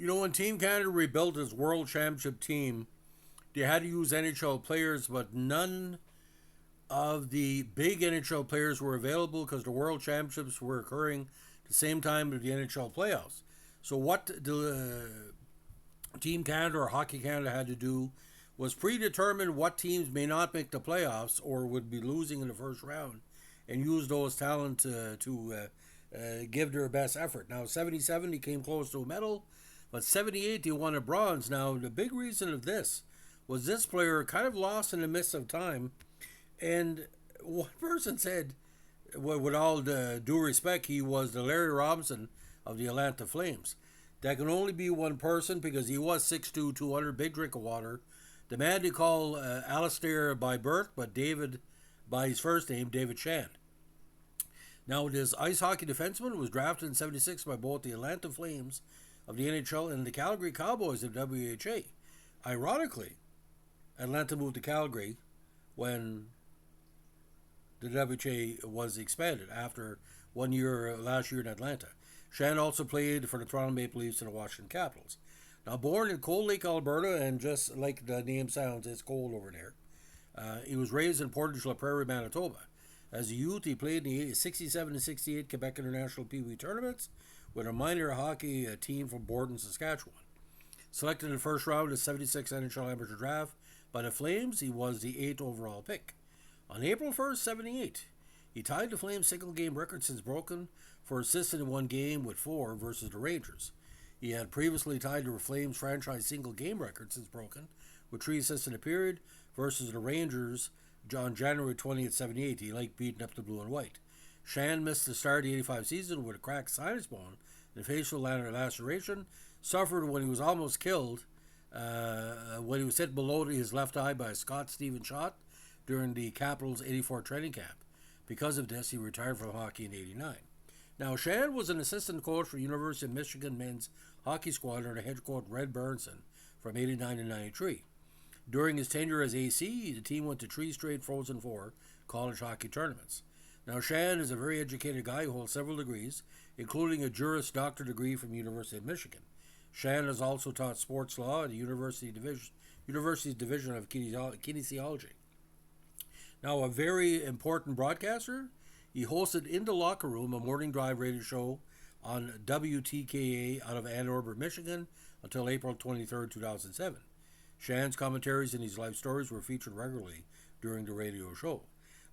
When Team Canada rebuilt its World Championship team, they had to use NHL players, but none of the big NHL players were available because the World Championships were occurring at the same time as the NHL playoffs. So what the Team Canada or Hockey Canada had to do was predetermine what teams may not make the playoffs or would be losing in the first round, and use those talent to give their best effort. Now, 77 he came close to a medal, but 78 he won a bronze. Now, the big reason of this was this player kind of lost in the midst of time, and one person said, with all the due respect, he was the Larry Robinson of the Atlanta Flames. That can only be one person because he was 6'2", 200, big drink of water. The man they call Alistair by birth, but David by his first name, David Shand. Now, this ice hockey defenseman was drafted in 76 by both the Atlanta Flames of the NHL and the Calgary Cowboys of WHA. Ironically, Atlanta moved to Calgary when the WHA was expanded after 1 year last year in Atlanta. Shand also played for the Toronto Maple Leafs and the Washington Capitals. Now, born in Cold Lake, Alberta, and just like the name sounds, it's cold over there. He was raised in Portage La Prairie, Manitoba. As a youth, he played in the 67 and 68 Quebec International Pee Wee tournaments with a minor hockey team from Borden, Saskatchewan. Selected in the first round of the 76 NHL Amateur Draft by the Flames, he was the 8th overall pick. On April 1st, 78, he tied the Flames' single-game record since broken for assists in one game with 4 versus the Rangers. He had previously tied the Flames' franchise single-game record since broken with 3 assists in a period versus the Rangers on January 20th, 78. He liked beating up the blue and white. Shand missed the start of the 85 season with a cracked sinus bone and facial laceration, suffered when he was almost killed when he was hit below his left eye by a Scott Stevens shot during the Capitals' 84 training camp. Because of this, he retired from hockey in 89. Now, Shand was an assistant coach for University of Michigan men's hockey squad under head coach Red Burnson from 89 to 93. During his tenure as AC, the team went to 3 straight Frozen Four college hockey tournaments. Now, Shand is a very educated guy who holds several degrees, including a Juris Doctor degree from University of Michigan. Shand has also taught sports law at the university's division of kinesiology. Now, a very important broadcaster, he hosted In the Locker Room, a morning drive radio show on WTKA out of Ann Arbor, Michigan, until April 23, 2007. Shand's commentaries and his life stories were featured regularly during the radio show.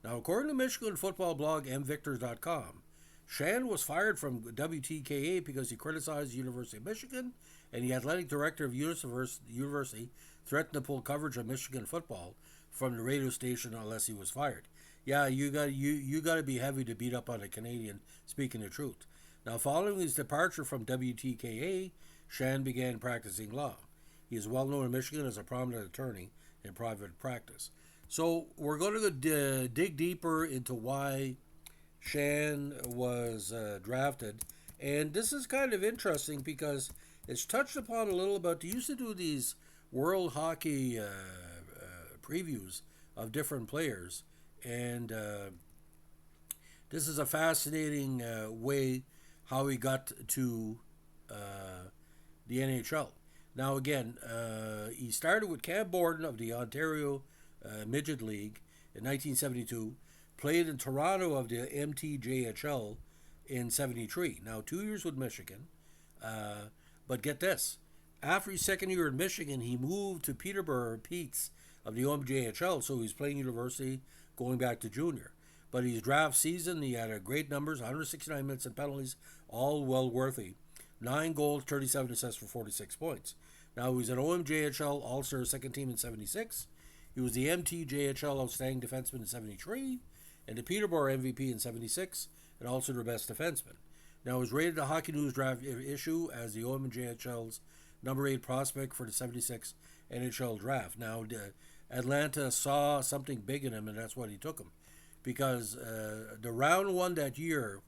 Now, according to Michigan football blog mvictors.com, Shand was fired from WTKA because he criticized the University of Michigan, and the athletic director of university threatened to pull coverage of Michigan football from the radio station unless he was fired. Yeah, you got to be heavy to beat up on a Canadian speaking the truth. Now, following his departure from WTKA, Shand began practicing law. He is well known in Michigan as a prominent attorney in private practice. So we're going to dig deeper into why Shand was drafted. And this is kind of interesting because it's touched upon a little bit. They used to do these World Hockey previews of different players. And this is a fascinating way how he got to the NHL. Now, again, he started with Cam Borden of the Ontario Midget League in 1972, played in Toronto of the MTJHL in 73. Now, 2 years with Michigan. But get this. After his second year in Michigan, he moved to Peterborough Pete's of the OMJHL, so he's playing university going back to junior. But his draft season, he had a great numbers, 169 minutes and penalties, all well worthy. 9 goals, 37 assists for 46 points. Now, he was an OMJHL All-Star second team in 76. He was the MTJHL Outstanding Defenseman in 73, and the Peterborough MVP in 76, and also their best defenseman. Now, he was rated the Hockey News Draft issue as the OMJHL's number 8 prospect for the 76 NHL Draft. Now, Atlanta saw something big in him, and that's why he took him. Because the round one that year,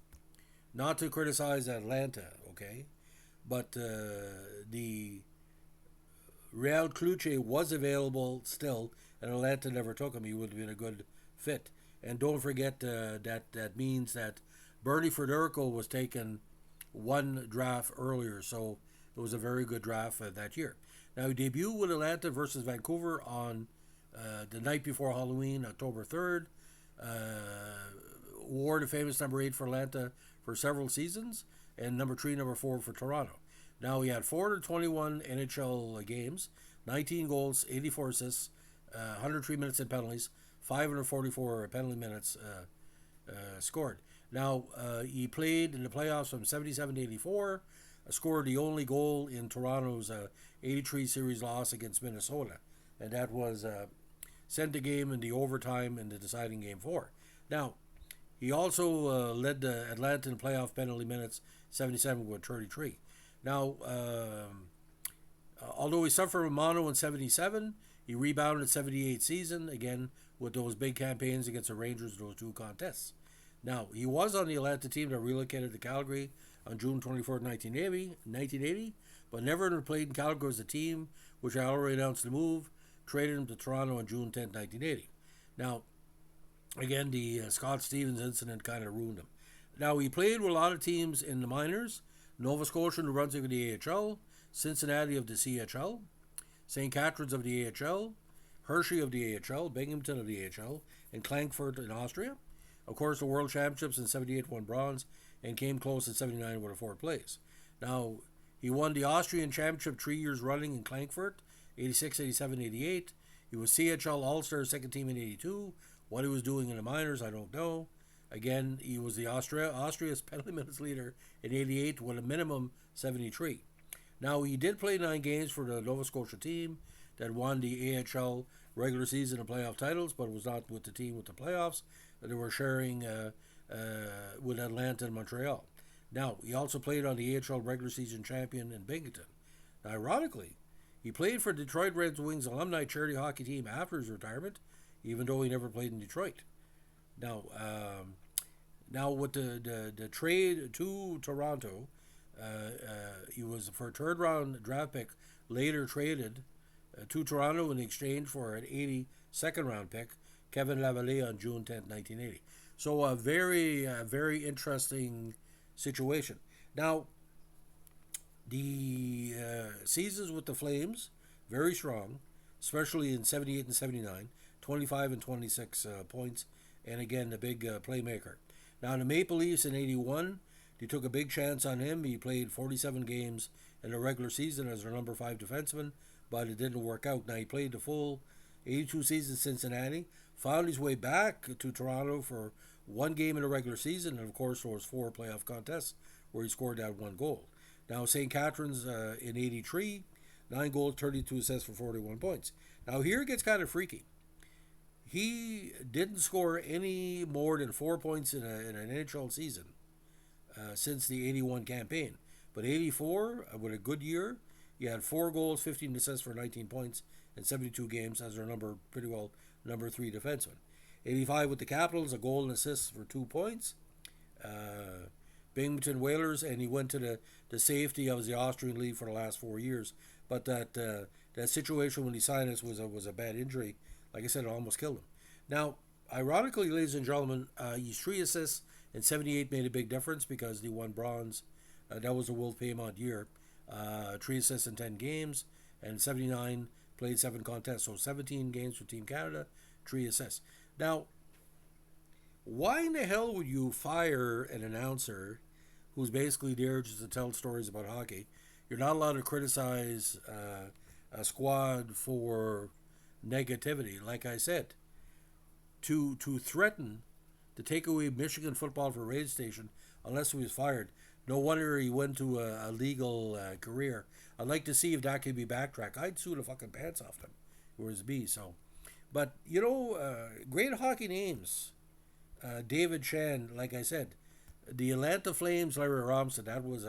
not to criticize Atlanta, okay, but the Real Cluche was available still, and Atlanta never took him. He would have been a good fit. And don't forget that means that Bernie Federico was taken 1 draft earlier, so it was a very good draft that year. Now, he debuted with Atlanta versus Vancouver on the night before Halloween, October 3rd. Wore the famous number 8 for Atlanta for several seasons, and number 3, number 4 for Toronto. Now, he had 421 NHL games, 19 goals, 84 assists, 103 minutes in penalties, 544 penalty minutes scored. Now, he played in the playoffs from 77 to 84, scored the only goal in Toronto's 83 series loss against Minnesota, and that was sent the game in the overtime in the deciding Game 4. Now, he also led the Atlanta in playoff penalty minutes, 77 with 33. Now, although he suffered a mono in 77, he rebounded in 78 season, again, with those big campaigns against the Rangers in those 2 contests. Now, he was on the Atlanta team that relocated to Calgary on June 24, 1980, but never played in Calgary as a team, which I already announced the move, traded him to Toronto on June 10, 1980. Now, again, the Scott Stevens incident kind of ruined him. Now, he played with a lot of teams in the minors: Nova Scotia, New Brunswick of the AHL, Cincinnati of the CHL, St. Catharines of the AHL, Hershey of the AHL, Binghamton of the AHL, and Klagenfurt in Austria. Of course, the World Championships in 78 won bronze and came close in 79 with a 4th place. Now, he won the Austrian Championship 3 years running in Klagenfurt, 86, 87, 88. He was CHL All-Star second team in 82. What he was doing in the minors, I don't know. Again, he was the Austria's penalty minutes leader in 88 with a minimum 73. Now, he did play 9 games for the Nova Scotia team that won the AHL regular season and playoff titles, but it was not with the team with the playoffs. They were sharing with Atlanta and Montreal. Now, he also played on the AHL regular season champion in Binghamton. Now, ironically, he played for Detroit Red Wings alumni charity hockey team after his retirement, even though he never played in Detroit. Now, with the trade to Toronto, he was for a 3rd round draft pick, later traded to Toronto in exchange for an 82nd round pick, Kevin Lavallee, on June 10, 1980. So a very, very interesting situation. Now, the seasons with the Flames, very strong, especially in 78 and 79, 25 and 26 points, and again, the big playmaker. Now, the Maple Leafs in 81, they took a big chance on him. He played 47 games in the regular season as their number 5 defenseman, but it didn't work out. Now, he played the full 82 season in Cincinnati, found his way back to Toronto for 1 game in the regular season, and of course, there was 4 playoff contests where he scored that 1 goal. Now, St. Catharines in 83, 9 goals, 32 assists for 41 points. Now, here it gets kind of freaky. He didn't score any more than 4 points in an NHL season since the 81 campaign. But 84, with a good year, he had 4 goals, 15 assists for 19 points in 72 games as their pretty well number 3 defenseman. 85 with the Capitals, a goal and assist for 2 points. Binghamton Whalers, and he went to the safety of the Austrian League for the last 4 years. But that situation when he signed us was a bad injury. Like I said, it almost killed him. Now, ironically, ladies and gentlemen, his 3 assists in 78 made a big difference because he won bronze. That was a Wolf Paymont year. 3 assists in 10 games, and 79 played 7 contests. So 17 games for Team Canada, 3 assists. Now, why in the hell would you fire an announcer who's basically there just to tell stories about hockey? You're not allowed to criticize a squad for negativity. Like I said, to threaten to take away Michigan football for a radio station unless he was fired. No wonder he went to a legal career. I'd like to see if that could be backtracked. I'd sue the fucking pants off them. Whereas B, so. But, great hockey names. David Shan, like I said. The Atlanta Flames, Larry Robinson, that was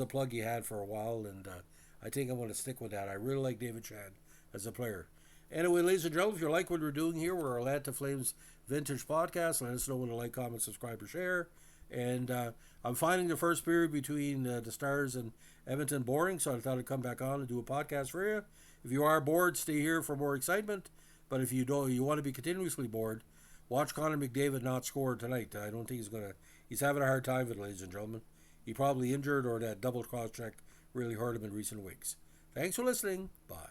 a plug he had for a while, and I think I'm going to stick with that. I really like David Shan as a player. Anyway, ladies and gentlemen, if you like what we're doing here, we're Atlanta Flames Vintage Podcast. Let us know when to like, comment, subscribe, or share. And I'm finding the first period between the Stars and Edmonton boring, so I thought I'd come back on and do a podcast for you. If you are bored, stay here for more excitement. But if you want to be continuously bored, watch Connor McDavid not score tonight. I don't think he's having a hard time with it, ladies and gentlemen. He probably injured or that double cross-check really hurt him in recent weeks. Thanks for listening. Bye.